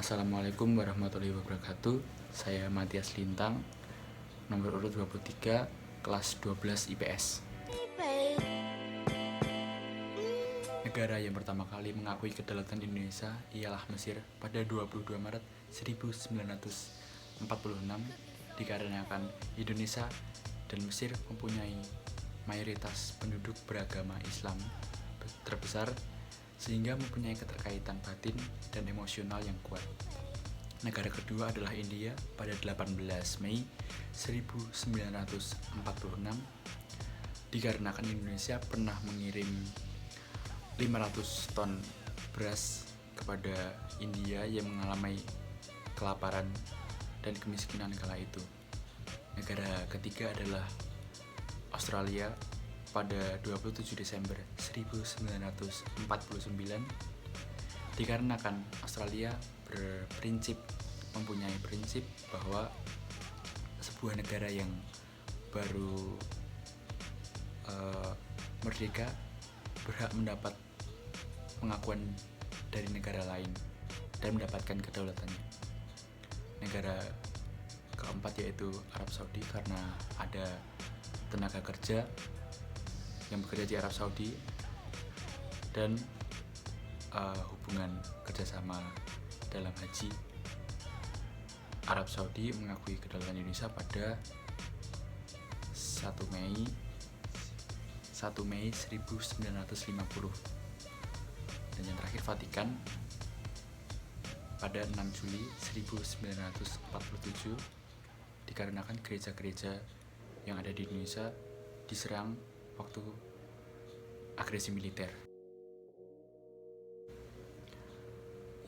Assalamualaikum warahmatullahi wabarakatuh. Saya Matias Lintang, nomor urut 23, kelas 12 IPS. Negara yang pertama kali mengakui kedaulatan Indonesia ialah Mesir pada 22 Maret 1946 dikarenakan Indonesia dan Mesir mempunyai mayoritas penduduk beragama Islam terbesar sehingga mempunyai keterkaitan batin dan emosional yang kuat. Negara kedua adalah India pada 18 Mei 1946 dikarenakan Indonesia pernah mengirim 500 ton beras kepada India yang mengalami kelaparan dan kemiskinan kala itu. Negara ketiga adalah Australia pada 27 Desember 1949 dikarenakan Australia mempunyai prinsip bahwa sebuah negara yang baru merdeka berhak mendapat pengakuan dari negara lain dan mendapatkan kedaulatannya. Negara keempat yaitu Arab Saudi karena ada tenaga kerja yang bekerja di Arab Saudi dan hubungan kerjasama dalam haji. Arab Saudi mengakui kedaulatan Indonesia pada 1 Mei 1950 dan yang terakhir Vatikan pada 6 Juli 1947 dikarenakan gereja-gereja yang ada di Indonesia diserang waktu agresi militer.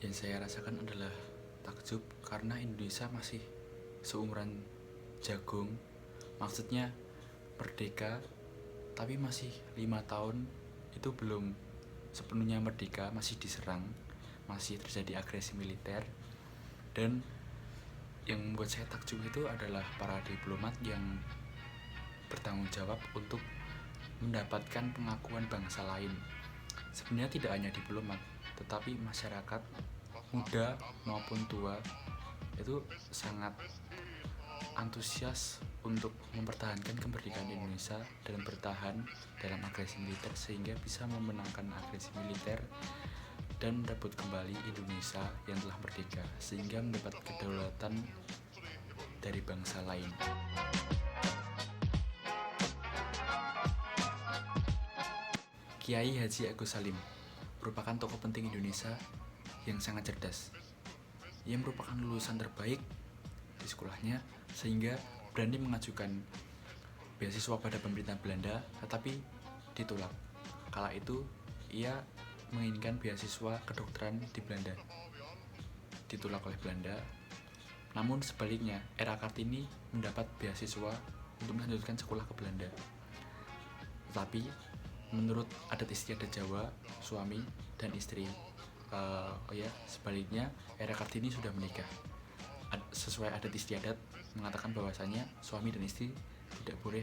Yang saya rasakan adalah takjub karena Indonesia masih seumuran jagung, maksudnya merdeka tapi masih 5 tahun itu belum sepenuhnya merdeka, masih diserang, masih terjadi agresi militer. Dan yang membuat saya takjub itu adalah para diplomat yang bertanggung jawab untuk mendapatkan pengakuan bangsa lain. Sebenarnya tidak hanya diplomat, tetapi masyarakat muda maupun tua itu sangat antusias untuk mempertahankan kemerdekaan Indonesia dan bertahan dalam agresi militer sehingga bisa memenangkan agresi militer dan merebut kembali Indonesia yang telah merdeka sehingga mendapat kedaulatan dari bangsa lain. Kiai Haji Agus Salim merupakan tokoh penting Indonesia yang sangat cerdas. Ia merupakan lulusan terbaik di sekolahnya sehingga berani mengajukan beasiswa pada pemerintah Belanda tetapi ditolak. Kala itu ia menginginkan beasiswa kedokteran di Belanda, ditolak oleh Belanda. Namun sebaliknya Era Kartini mendapat beasiswa untuk melanjutkan sekolah ke Belanda. Tetapi menurut adat istiadat Jawa, suami dan istri sebaliknya Era Kartini sudah menikah. Sesuai adat istiadat mengatakan bahwasanya suami dan istri tidak boleh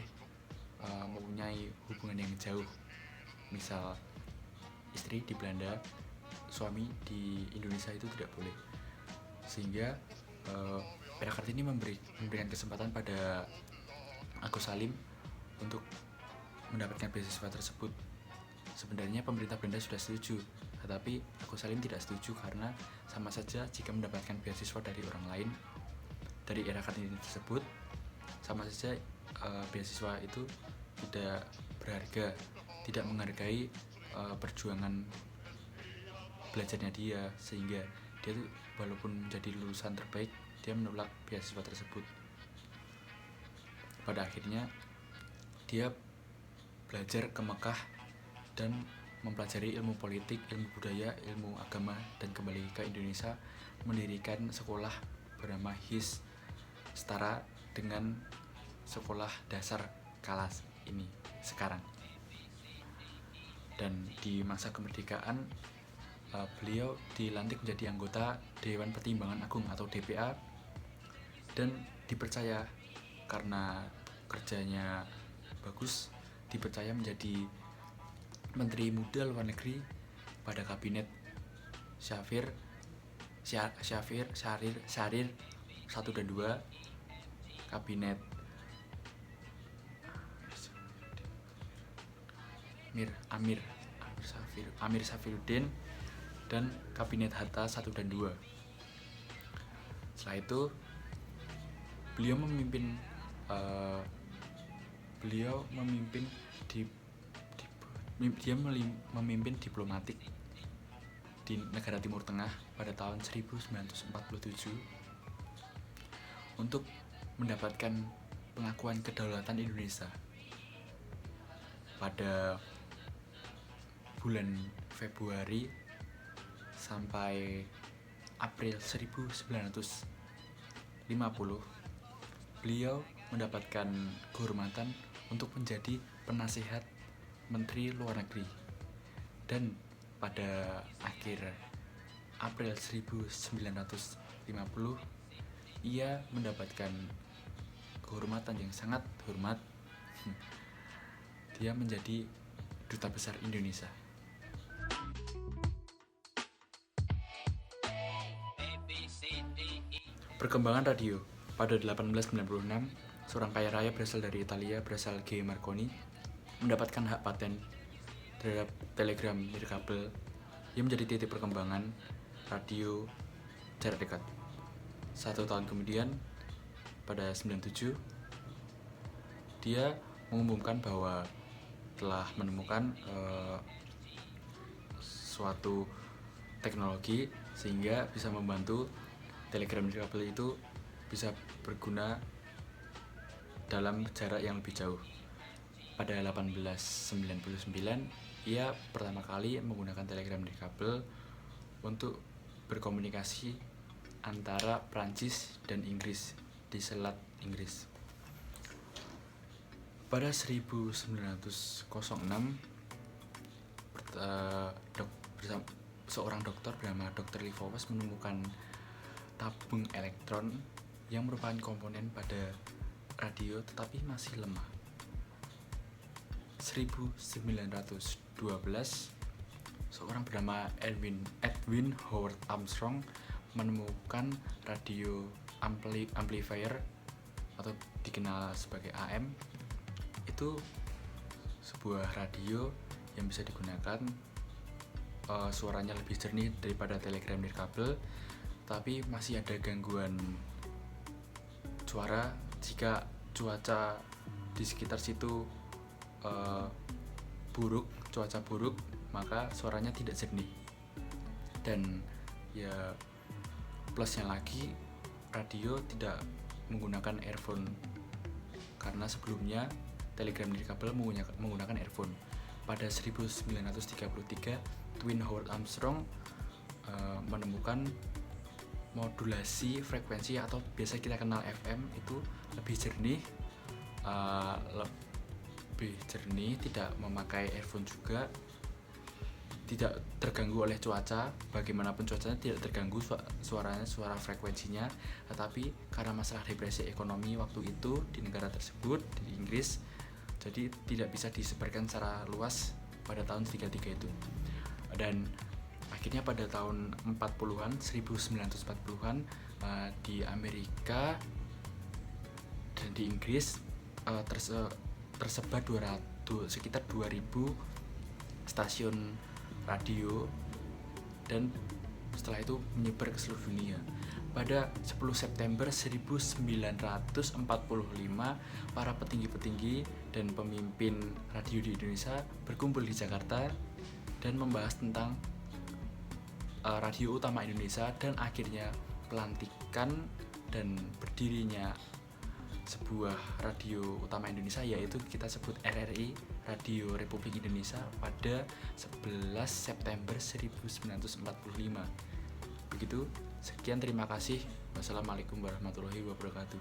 mempunyai hubungan yang jauh. Misal istri di Belanda, suami di Indonesia itu tidak boleh. Sehingga Era Kartini memberikan kesempatan pada Agus Salim untuk mendapatkan beasiswa tersebut. Sebenarnya pemerintah Belanda sudah setuju, tetapi Agus Salim tidak setuju karena sama saja jika mendapatkan beasiswa dari orang lain dari Era Kartini tersebut, sama saja beasiswa itu tidak berharga, tidak menghargai perjuangan belajarnya dia, sehingga dia tuh walaupun menjadi lulusan terbaik dia menolak beasiswa tersebut. Pada akhirnya dia belajar ke Mekah dan mempelajari ilmu politik, ilmu budaya, ilmu agama dan kembali ke Indonesia mendirikan sekolah bernama HIS setara dengan sekolah dasar Kalas ini sekarang. Dan di masa kemerdekaan beliau dilantik menjadi anggota Dewan Pertimbangan Agung atau DPA dan dipercaya karena kerjanya bagus dipercaya menjadi Menteri Muda Luar Negeri pada kabinet Syafir Syahrir 1 dan 2, Kabinet Amir Safiruddin, dan Kabinet Hatta 1 dan 2. Setelah itu beliau memimpin memimpin diplomatik di negara Timur Tengah pada tahun 1947 untuk mendapatkan pengakuan kedaulatan Indonesia. Pada bulan Februari sampai April 1950, beliau mendapatkan kehormatan untuk menjadi penasihat Menteri Luar Negeri, dan pada akhir April 1950 ia mendapatkan kehormatan yang sangat hormat. Dia menjadi Duta Besar Indonesia. Perkembangan radio. Pada 1896, seorang kaya raya berasal dari Italia, berasal G. Marconi, mendapatkan hak paten terhadap telegram nirkabel yang menjadi titik perkembangan radio jarak dekat. 1 tahun kemudian, pada 97, dia mengumumkan bahwa telah menemukan suatu teknologi sehingga bisa membantu telegram nirkabel itu bisa berguna dalam jarak yang lebih jauh. Pada 1899, ia pertama kali menggunakan telegram nirkabel untuk berkomunikasi antara Prancis dan Inggris di Selat Inggris. Pada 1906, seorang dokter bernama Dr. Lipovus menemukan tabung elektron yang merupakan komponen pada radio tetapi masih lemah. 1912, seorang bernama Edwin Howard Armstrong menemukan radio amplifier atau dikenal sebagai AM. Itu sebuah radio yang bisa digunakan, suaranya lebih jernih daripada telegram nirkabel, tapi masih ada gangguan suara jika cuaca di sekitar situ cuaca buruk, maka suaranya tidak jernih. Dan ya plusnya lagi, radio tidak menggunakan earphone, karena sebelumnya telegram nirkabel menggunakan earphone. Pada 1933, Twin Howard Armstrong menemukan modulasi frekuensi atau biasa kita kenal FM itu lebih jernih, tidak memakai earphone juga, tidak terganggu oleh cuaca. Bagaimanapun cuacanya tidak terganggu suara frekuensinya, tetapi karena masalah depresi ekonomi waktu itu di negara tersebut, di Inggris, jadi tidak bisa disebarkan secara luas pada tahun 1933 itu. Dan akhirnya pada tahun 1940-an di Amerika dan di Inggris tersebar sekitar 2000 stasiun radio, dan setelah itu menyebar ke seluruh dunia. Pada 10 September 1945, para petinggi-petinggi dan pemimpin radio di Indonesia berkumpul di Jakarta dan membahas tentang radio utama Indonesia, dan akhirnya pelantikan dan berdirinya sebuah radio utama Indonesia, yaitu kita sebut RRI, Radio Republik Indonesia, pada 11 September 1945. Begitu, sekian, terima kasih. Wassalamualaikum warahmatullahi wabarakatuh.